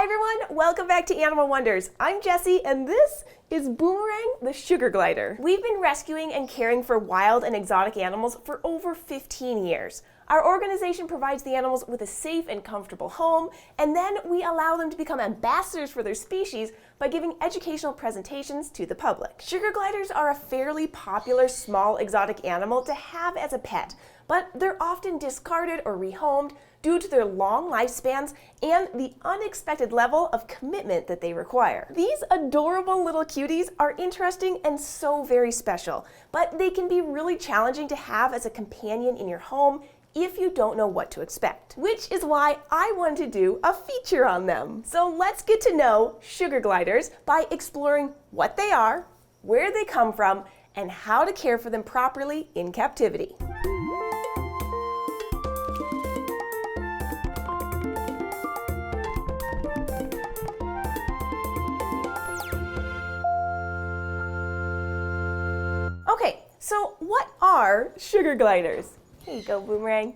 Hi everyone, welcome back to Animal Wonders. I'm Jessi and this is Boomerang the sugar glider. We've been rescuing and caring for wild and exotic animals for over 15 years. Our organization provides the animals with a safe and comfortable home, and then we allow them to become ambassadors for their species by giving educational presentations to the public. Sugar gliders are a fairly popular small exotic animal to have as a pet, but they're often discarded or rehomed due to their long lifespans and the unexpected level of commitment that they require. These adorable little cuties are interesting and so very special, but they can be really challenging to have as a companion in your home if you don't know what to expect. Which is why I wanted to do a feature on them. So let's get to know sugar gliders by exploring what they are, where they come from, and how to care for them properly in captivity. Okay, so what are sugar gliders? Here you go, Boomerang.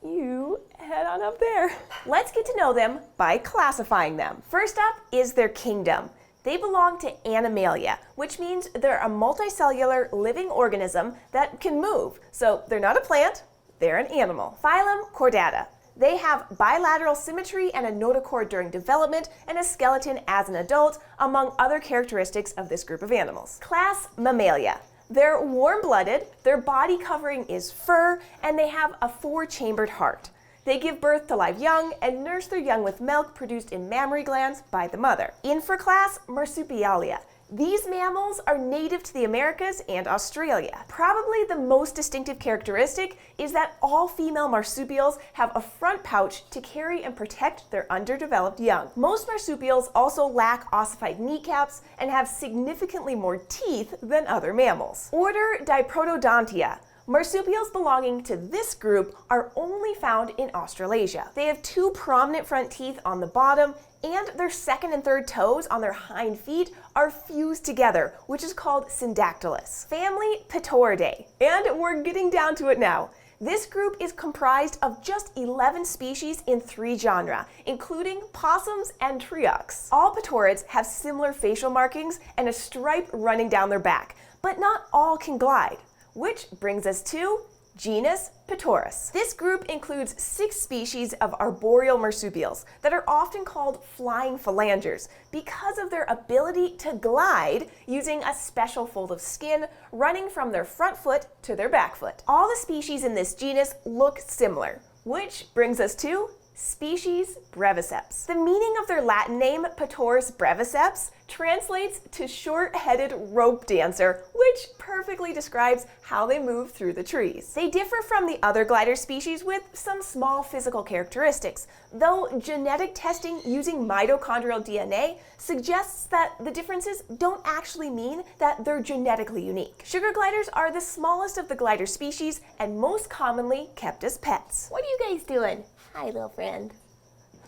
You head on up there. Let's get to know them by classifying them. First up is their kingdom. They belong to Animalia, which means they're a multicellular living organism that can move. So they're not a plant, they're an animal. Phylum Chordata. They have bilateral symmetry and a notochord during development and a skeleton as an adult, among other characteristics of this group of animals. Class Mammalia. They're warm-blooded, their body covering is fur, and they have a 4-chambered heart. They give birth to live young and nurse their young with milk produced in mammary glands by the mother. Infraclass Marsupialia. These mammals are native to the Americas and Australia. Probably the most distinctive characteristic is that all female marsupials have a front pouch to carry and protect their underdeveloped young. Most marsupials also lack ossified kneecaps and have significantly more teeth than other mammals. Order Diprotodontia. Marsupials belonging to this group are only found in Australasia. They have 2 prominent front teeth on the bottom, and their second and third toes on their hind feet are fused together, which is called syndactylus. Family Pitoridae. And we're getting down to it now. This group is comprised of just 11 species in 3 genera, including possums and triox. All pitorids have similar facial markings and a stripe running down their back, but not all can glide. Which brings us to genus Pitorus. This group includes 6 species of arboreal marsupials that are often called flying phalangers because of their ability to glide using a special fold of skin running from their front foot to their back foot. All the species in this genus look similar, which brings us to species Breviceps. The meaning of their Latin name, Pitorus breviceps, translates to short-headed rope dancer, which perfectly describes how they move through the trees. They differ from the other glider species with some small physical characteristics, though genetic testing using mitochondrial DNA suggests that the differences don't actually mean that they're genetically unique. Sugar gliders are the smallest of the glider species and most commonly kept as pets. What are you guys doing? Hi, little friend.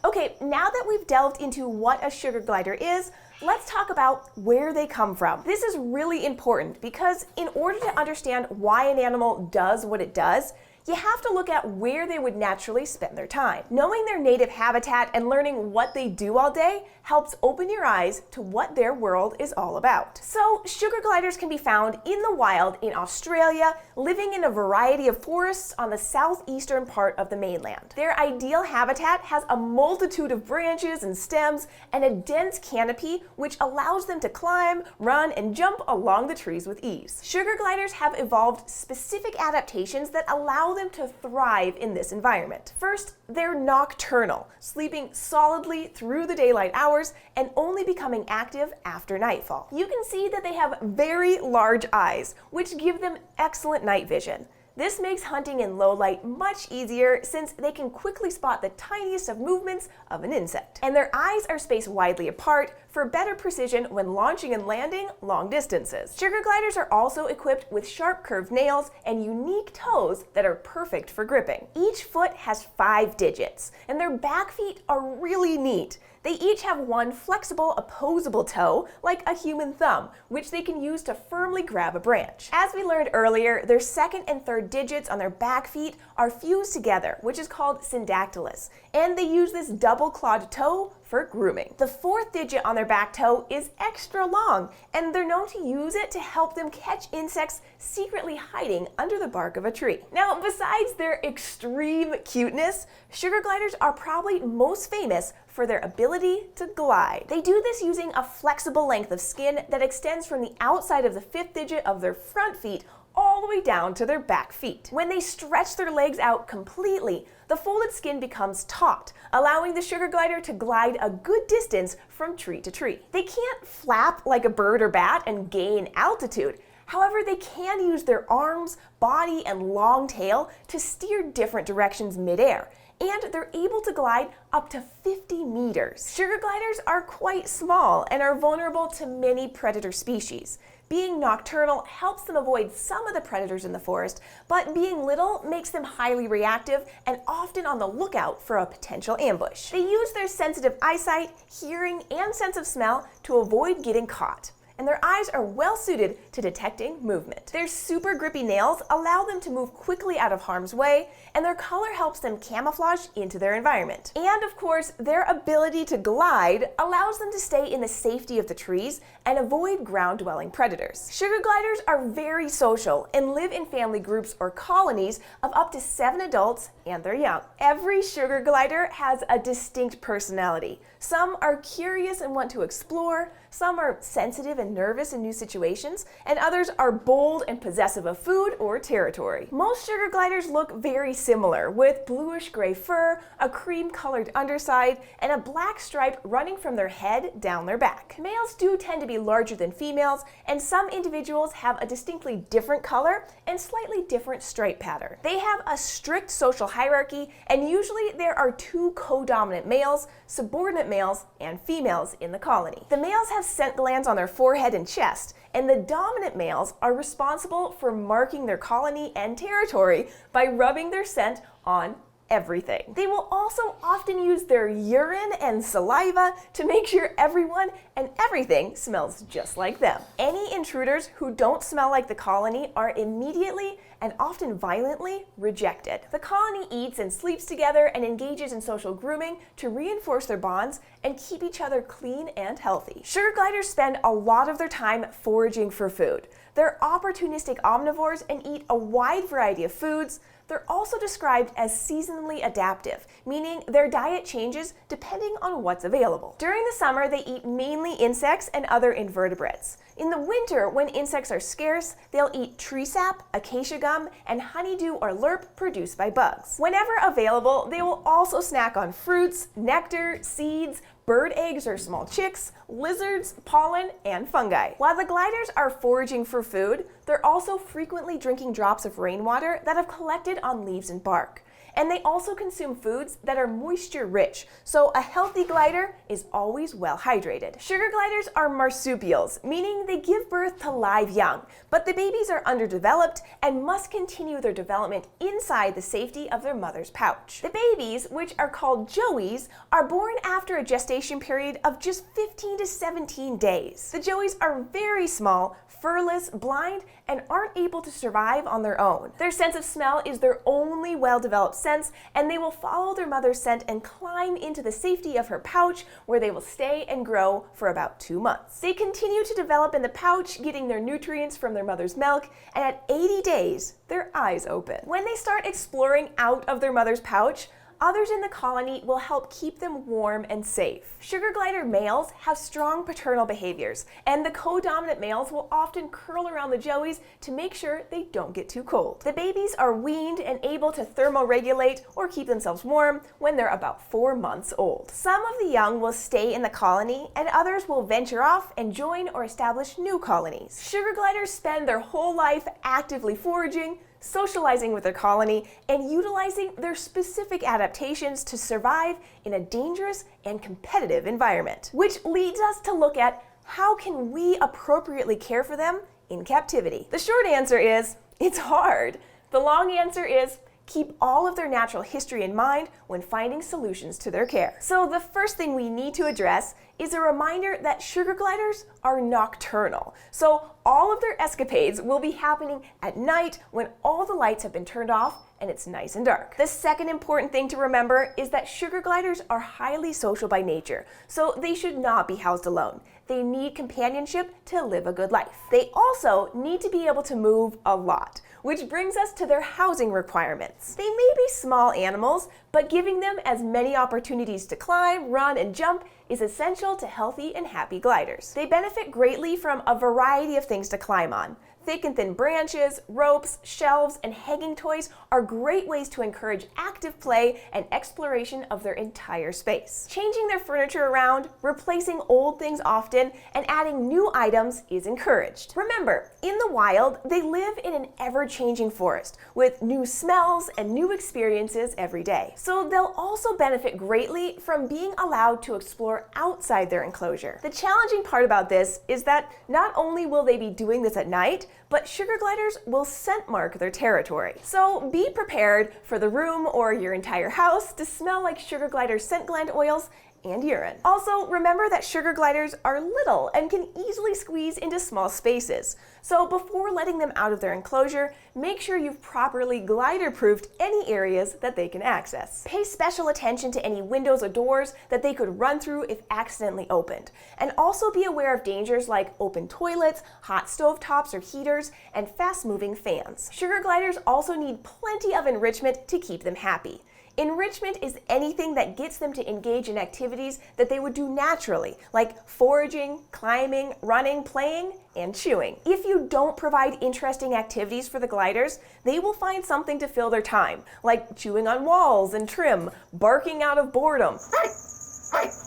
Okay, now that we've delved into what a sugar glider is, let's talk about where they come from. This is really important because in order to understand why an animal does what it does, you have to look at where they would naturally spend their time. Knowing their native habitat and learning what they do all day helps open your eyes to what their world is all about. So, sugar gliders can be found in the wild in Australia, living in a variety of forests on the southeastern part of the mainland. Their ideal habitat has a multitude of branches and stems and a dense canopy which allows them to climb, run, and jump along the trees with ease. Sugar gliders have evolved specific adaptations that allow them to thrive in this environment. First, they're nocturnal, sleeping solidly through the daylight hours and only becoming active after nightfall. You can see that they have very large eyes, which give them excellent night vision. This makes hunting in low light much easier since they can quickly spot the tiniest of movements of an insect. And their eyes are spaced widely apart for better precision when launching and landing long distances. Sugar gliders are also equipped with sharp curved nails and unique toes that are perfect for gripping. Each foot has 5 digits, and their back feet are really neat. They each have one flexible, opposable toe, like a human thumb, which they can use to firmly grab a branch. As we learned earlier, their second and third digits on their back feet are fused together, which is called syndactylus, and they use this double-clawed toe for grooming. The fourth digit on their back toe is extra long, and they're known to use it to help them catch insects secretly hiding under the bark of a tree. Now, besides their extreme cuteness, sugar gliders are probably most famous for their ability to glide. They do this using a flexible length of skin that extends from the outside of the fifth digit of their front feet all the way down to their back feet. When they stretch their legs out completely, the folded skin becomes taut, allowing the sugar glider to glide a good distance from tree to tree. They can't flap like a bird or bat and gain altitude. However, they can use their arms, body, and long tail to steer different directions midair, and they're able to glide up to 50 meters. Sugar gliders are quite small and are vulnerable to many predator species. Being nocturnal helps them avoid some of the predators in the forest, but being little makes them highly reactive and often on the lookout for a potential ambush. They use their sensitive eyesight, hearing, and sense of smell to avoid getting caught, and their eyes are well suited to detecting movement. Their super grippy nails allow them to move quickly out of harm's way, and their color helps them camouflage into their environment. And of course, their ability to glide allows them to stay in the safety of the trees and avoid ground-dwelling predators. Sugar gliders are very social and live in family groups or colonies of up to 7 adults and their young. Every sugar glider has a distinct personality. Some are curious and want to explore, some are sensitive and nervous in new situations, and others are bold and possessive of food or territory. Most sugar gliders look very similar, with bluish-gray fur, a cream-colored underside, and a black stripe running from their head down their back. Males do tend to be larger than females, and some individuals have a distinctly different color and slightly different stripe pattern. They have a strict social hierarchy, and usually there are 2 co-dominant males, subordinate males, and females in the colony. The males have scent glands on their forehead and chest, and the dominant males are responsible for marking their colony and territory by rubbing their scent on everything. They will also often use their urine and saliva to make sure everyone and everything smells just like them. Any intruders who don't smell like the colony are immediately and often violently rejected. The colony eats and sleeps together and engages in social grooming to reinforce their bonds and keep each other clean and healthy. Sugar gliders spend a lot of their time foraging for food. They're opportunistic omnivores and eat a wide variety of foods. They're also described as seasonally adaptive, meaning their diet changes depending on what's available. During the summer, they eat mainly insects and other invertebrates. In the winter, when insects are scarce, they'll eat tree sap, acacia gum, and honeydew or lerp produced by bugs. Whenever available, they will also snack on fruits, nectar, seeds, bird eggs or small chicks, lizards, pollen, and fungi. While the gliders are foraging for food, they're also frequently drinking drops of rainwater that have collected on leaves and bark. And they also consume foods that are moisture-rich, so a healthy glider is always well hydrated. Sugar gliders are marsupials, meaning they give birth to live young, but the babies are underdeveloped and must continue their development inside the safety of their mother's pouch. The babies, which are called joeys, are born after a gestation period of just 15 to 17 days. The joeys are very small, furless, blind, and aren't able to survive on their own. Their sense of smell is their only well-developed sense, and they will follow their mother's scent and climb into the safety of her pouch, where they will stay and grow for about 2 months. They continue to develop in the pouch, getting their nutrients from their mother's milk, and at 80 days, their eyes open. When they start exploring out of their mother's pouch, others in the colony will help keep them warm and safe. Sugar glider males have strong paternal behaviors, and the co-dominant males will often curl around the joeys to make sure they don't get too cold. The babies are weaned and able to thermoregulate or keep themselves warm when they're about 4 months old. Some of the young will stay in the colony, and others will venture off and join or establish new colonies. Sugar gliders spend their whole life actively foraging, socializing with their colony, and utilizing their specific adaptations to survive in a dangerous and competitive environment. Which leads us to look at how can we appropriately care for them in captivity. The short answer is, it's hard. The long answer is, keep all of their natural history in mind when finding solutions to their care. So the first thing we need to address is a reminder that sugar gliders are nocturnal. So all of their escapades will be happening at night when all the lights have been turned off and it's nice and dark. The second important thing to remember is that sugar gliders are highly social by nature, so they should not be housed alone. They need companionship to live a good life. They also need to be able to move a lot, which brings us to their housing requirements. They may be small animals, but giving them as many opportunities to climb, run, and jump is essential to healthy and happy gliders. They benefit greatly from a variety of things to climb on. Thick and thin branches, ropes, shelves, and hanging toys are great ways to encourage active play and exploration of their entire space. Changing their furniture around, replacing old things often, and adding new items is encouraged. Remember, in the wild, they live in an ever-changing forest with new smells and new experiences every day. So they'll also benefit greatly from being allowed to explore outside their enclosure. The challenging part about this is that not only will they be doing this at night, but sugar gliders will scent mark their territory. So be prepared for the room or your entire house to smell like sugar glider scent gland oils and urine. Also, remember that sugar gliders are little and can easily squeeze into small spaces. So before letting them out of their enclosure, make sure you've properly glider-proofed any areas that they can access. Pay special attention to any windows or doors that they could run through if accidentally opened. And also be aware of dangers like open toilets, hot stove tops or heaters, and fast-moving fans. Sugar gliders also need plenty of enrichment to keep them happy. Enrichment is anything that gets them to engage in activities that they would do naturally, like foraging, climbing, running, playing, and chewing. If you don't provide interesting activities for the gliders, they will find something to fill their time, like chewing on walls and trim, barking out of boredom,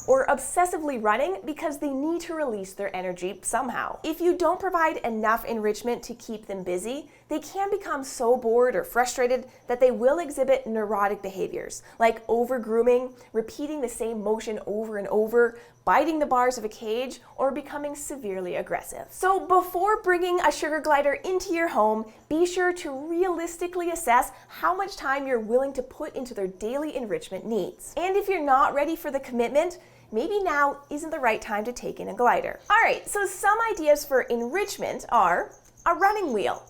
or obsessively running because they need to release their energy somehow. If you don't provide enough enrichment to keep them busy, they can become so bored or frustrated that they will exhibit neurotic behaviors, like over-grooming, repeating the same motion over and over, biting the bars of a cage, or becoming severely aggressive. So before bringing a sugar glider into your home, be sure to realistically assess how much time you're willing to put into their daily enrichment needs. And if you're not ready for the commitment, maybe now isn't the right time to take in a glider. All right, so some ideas for enrichment are a running wheel,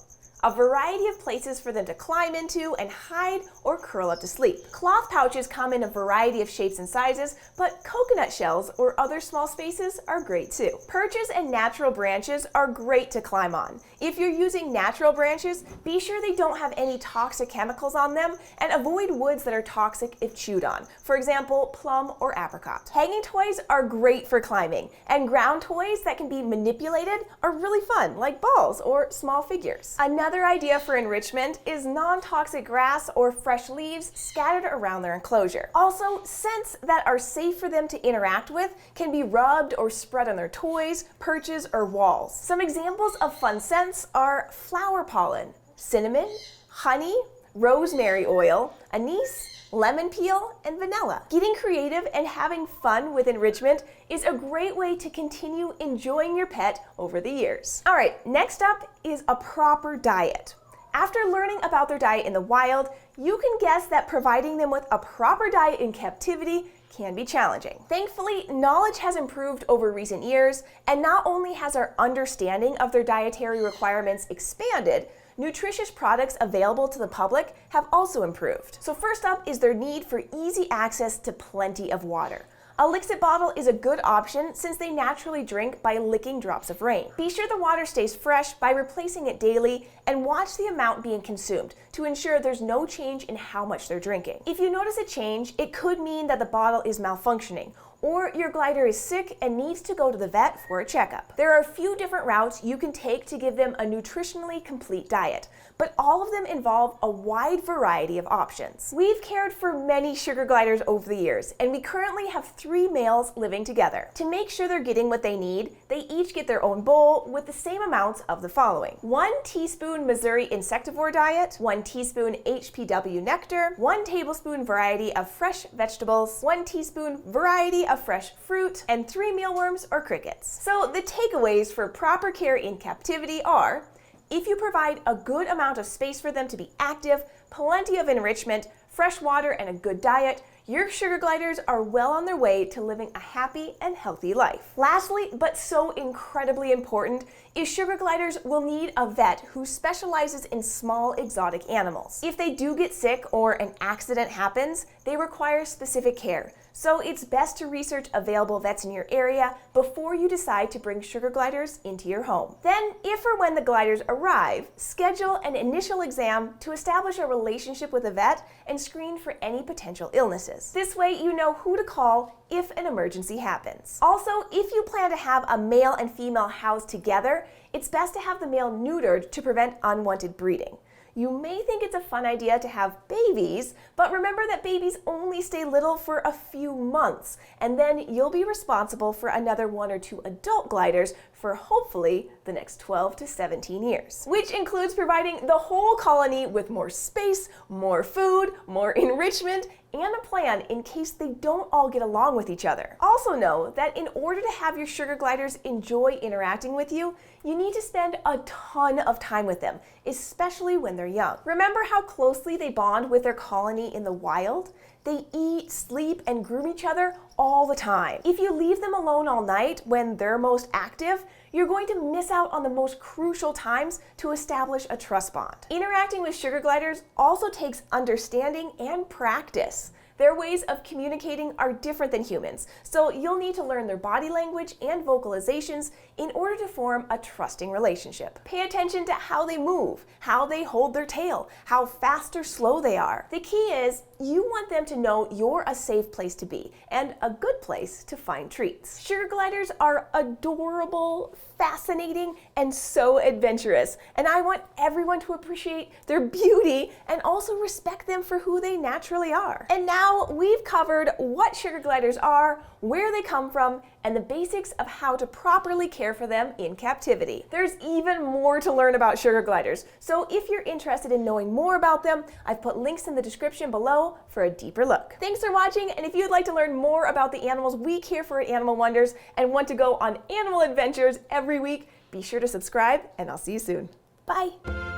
a variety of places for them to climb into and hide or curl up to sleep. Cloth pouches come in a variety of shapes and sizes, but coconut shells or other small spaces are great too. Perches and natural branches are great to climb on. If you're using natural branches, be sure they don't have any toxic chemicals on them and avoid woods that are toxic if chewed on. For example, plum or apricot. Hanging toys are great for climbing, and ground toys that can be manipulated are really fun, like balls or small figures. Another idea for enrichment is non-toxic grass or fresh leaves scattered around their enclosure. Also, scents that are safe for them to interact with can be rubbed or spread on their toys, perches, or walls. Some examples of fun scents are flower pollen, cinnamon, honey, rosemary oil, anise, lemon peel, and vanilla. Getting creative and having fun with enrichment is a great way to continue enjoying your pet over the years. All right, next up is a proper diet. After learning about their diet in the wild, you can guess that providing them with a proper diet in captivity can be challenging. Thankfully, knowledge has improved over recent years, and not only has our understanding of their dietary requirements expanded, nutritious products available to the public have also improved. So first up is their need for easy access to plenty of water. A Lixit bottle is a good option since they naturally drink by licking drops of rain. Be sure the water stays fresh by replacing it daily and watch the amount being consumed to ensure there's no change in how much they're drinking. If you notice a change, it could mean that the bottle is malfunctioning, or your glider is sick and needs to go to the vet for a checkup. There are a few different routes you can take to give them a nutritionally complete diet, but all of them involve a wide variety of options. We've cared for many sugar gliders over the years, and we currently have 3 males living together. To make sure they're getting what they need, they each get their own bowl with the same amounts of the following: 1 teaspoon Missouri insectivore diet, 1 teaspoon HPW nectar, 1 tablespoon variety of fresh vegetables, 1 teaspoon variety of fresh fruit, and 3 mealworms or crickets. So the takeaways for proper care in captivity are: if you provide a good amount of space for them to be active, plenty of enrichment, fresh water, and a good diet, your sugar gliders are well on their way to living a happy and healthy life. Lastly, but so incredibly important, is sugar gliders will need a vet who specializes in small exotic animals. If they do get sick or an accident happens, they require specific care. So it's best to research available vets in your area before you decide to bring sugar gliders into your home. Then, if or when the gliders arrive, schedule an initial exam to establish a relationship with a vet and screen for any potential illnesses. This way you know who to call if an emergency happens. Also, if you plan to have a male and female housed together, it's best to have the male neutered to prevent unwanted breeding. You may think it's a fun idea to have babies, but remember that babies only stay little for a few months, and then you'll be responsible for another 1 or 2 adult gliders for hopefully the next 12 to 17 years. Which includes providing the whole colony with more space, more food, more enrichment, and a plan in case they don't all get along with each other. Also know that in order to have your sugar gliders enjoy interacting with you, you need to spend a ton of time with them, especially when they're young. Remember how closely they bond with their colony in the wild? They eat, sleep, and groom each other all the time. If you leave them alone all night when they're most active, you're going to miss out on the most crucial times to establish a trust bond. Interacting with sugar gliders also takes understanding and practice. Their ways of communicating are different than humans, so you'll need to learn their body language and vocalizations in order to form a trusting relationship. Pay attention to how they move, how they hold their tail, how fast or slow they are. The key is you want them to know you're a safe place to be and a good place to find treats. Sugar gliders are adorable, fascinating, and so adventurous, and I want everyone to appreciate their beauty and also respect them for who they naturally are. And now we've covered what sugar gliders are, where they come from, and the basics of how to properly care for them in captivity. There's even more to learn about sugar gliders, so if you're interested in knowing more about them, I've put links in the description below for a deeper look. Thanks for watching, and if you'd like to learn more about the animals we care for at Animal Wonders and want to go on animal adventures every week, be sure to subscribe, and I'll see you soon. Bye!